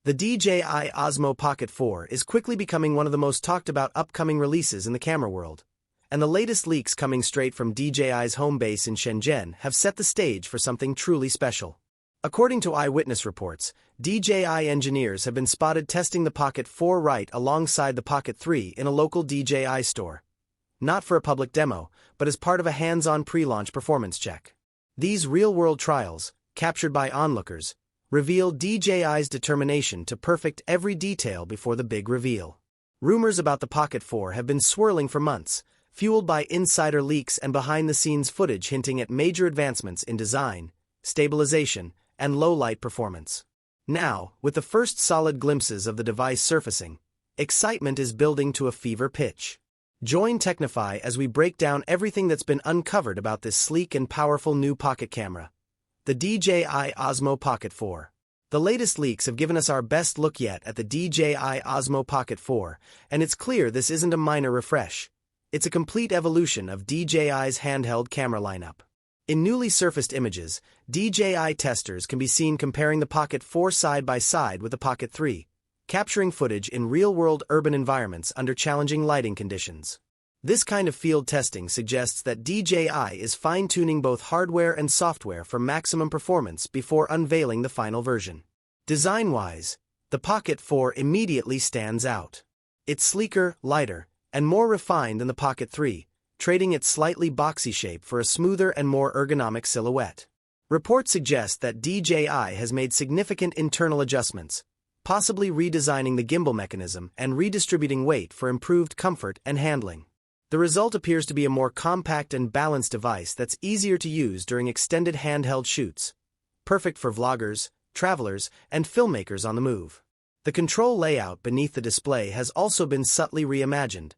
The DJI Osmo Pocket 4 is quickly becoming one of the most talked about upcoming releases in the camera world, and the latest leaks coming straight from DJI's home base in Shenzhen have set the stage for something truly special. According to eyewitness reports, DJI engineers have been spotted testing the Pocket 4 right alongside the Pocket 3 in a local DJI store. Not for a public demo, but as part of a hands-on pre-launch performance check. These real-world trials, captured by onlookers, reveal DJI's determination to perfect every detail before the big reveal. Rumors about the Pocket 4 have been swirling for months, fueled by insider leaks and behind-the-scenes footage hinting at major advancements in design, stabilization, and low-light performance. Now, with the first solid glimpses of the device surfacing, excitement is building to a fever pitch. Join Technify as we break down everything that's been uncovered about this sleek and powerful new pocket camera, the DJI Osmo Pocket 4. The latest leaks have given us our best look yet at the DJI Osmo Pocket 4, and it's clear this isn't a minor refresh. It's a complete evolution of DJI's handheld camera lineup. In newly surfaced images, DJI testers can be seen comparing the Pocket 4 side by side with the Pocket 3, capturing footage in real-world urban environments under challenging lighting conditions. This kind of field testing suggests that DJI is fine-tuning both hardware and software for maximum performance before unveiling the final version. Design-wise, the Pocket 4 immediately stands out. It's sleeker, lighter, and more refined than the Pocket 3, trading its slightly boxy shape for a smoother and more ergonomic silhouette. Reports suggest that DJI has made significant internal adjustments, possibly redesigning the gimbal mechanism and redistributing weight for improved comfort and handling. The result appears to be a more compact and balanced device that's easier to use during extended handheld shoots, perfect for vloggers, travelers, and filmmakers on the move. The control layout beneath the display has also been subtly reimagined,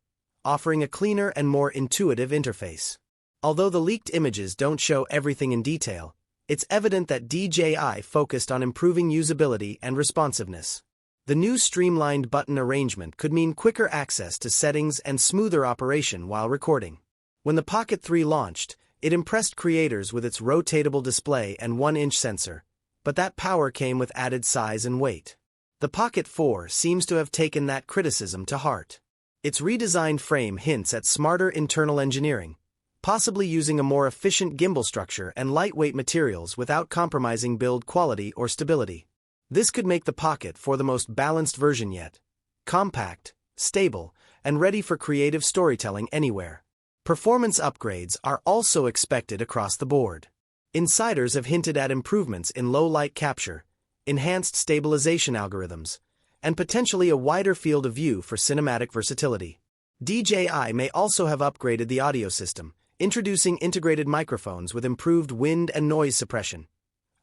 offering a cleaner and more intuitive interface. Although the leaked images don't show everything in detail, it's evident that DJI focused on improving usability and responsiveness. The new streamlined button arrangement could mean quicker access to settings and smoother operation while recording. When the Pocket 3 launched, it impressed creators with its rotatable display and 1-inch sensor, but that power came with added size and weight. The Pocket 4 seems to have taken that criticism to heart. Its redesigned frame hints at smarter internal engineering, possibly using a more efficient gimbal structure and lightweight materials without compromising build quality or stability. This could make the Pocket 4 the most balanced version yet, compact, stable, and ready for creative storytelling anywhere. Performance upgrades are also expected across the board. Insiders have hinted at improvements in low-light capture, enhanced stabilization algorithms, and potentially a wider field of view for cinematic versatility. DJI may also have upgraded the audio system, introducing integrated microphones with improved wind and noise suppression.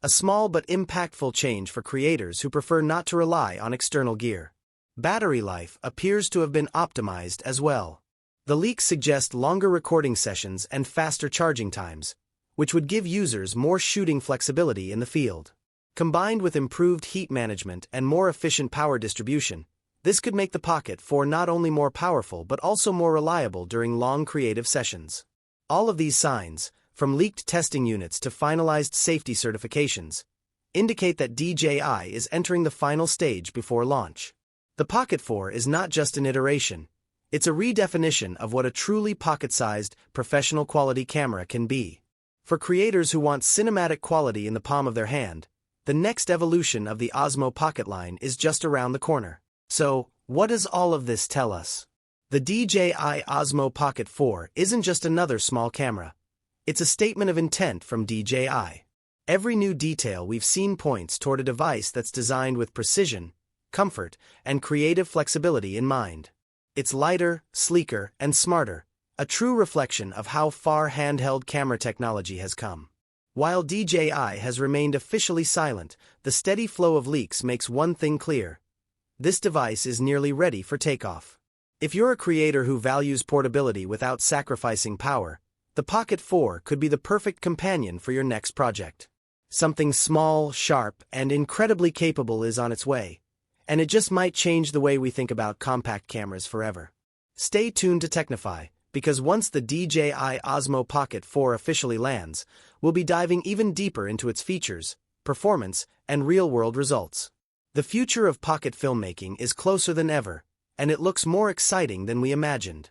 A small but impactful change for creators who prefer not to rely on external gear. Battery life appears to have been optimized as well. The leaks suggest longer recording sessions and faster charging times, which would give users more shooting flexibility in the field. Combined with improved heat management and more efficient power distribution, this could make the Pocket 4 not only more powerful but also more reliable during long creative sessions. All of these signs, from leaked testing units to finalized safety certifications, indicate that DJI is entering the final stage before launch. The Pocket 4 is not just an iteration, it's a redefinition of what a truly pocket-sized, professional-quality camera can be. For creators who want cinematic quality in the palm of their hand, the next evolution of the Osmo Pocket line is just around the corner. So, what does all of this tell us? The DJI Osmo Pocket 4 isn't just another small camera. It's a statement of intent from DJI. Every new detail we've seen points toward a device that's designed with precision, comfort, and creative flexibility in mind. It's lighter, sleeker, and smarter, a true reflection of how far handheld camera technology has come. While DJI has remained officially silent, the steady flow of leaks makes one thing clear. This device is nearly ready for takeoff. If you're a creator who values portability without sacrificing power, the Pocket 4 could be the perfect companion for your next project. Something small, sharp, and incredibly capable is on its way, and it just might change the way we think about compact cameras forever. Stay tuned to Technify, because once the DJI Osmo Pocket 4 officially lands, we'll be diving even deeper into its features, performance, and real-world results. The future of pocket filmmaking is closer than ever, and it looks more exciting than we imagined.